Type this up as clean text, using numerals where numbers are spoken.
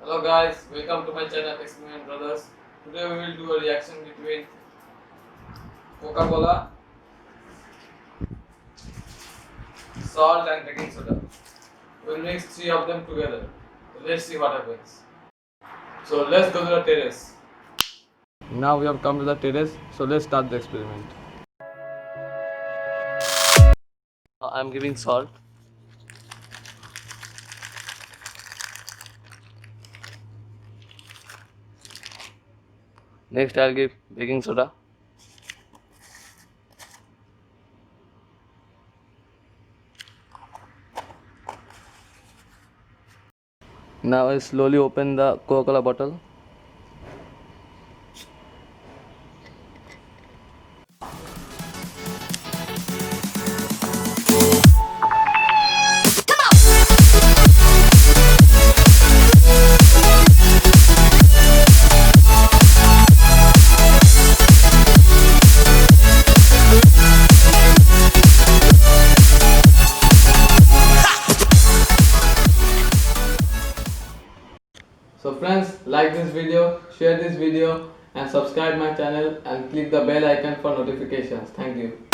Hello guys, welcome to my channel Experiment Brothers. Today we will do a reaction between Coca-Cola, salt and baking soda. We will mix three of them together. So let's see what happens. So let's go to the terrace. Now we have come to the terrace, so let's start the experiment. I am giving salt. Next I'll give baking soda. Now I slowly open the Coca-Cola bottle. So friends, like this video, share this video and subscribe my channel and click the bell icon for notifications. Thank you.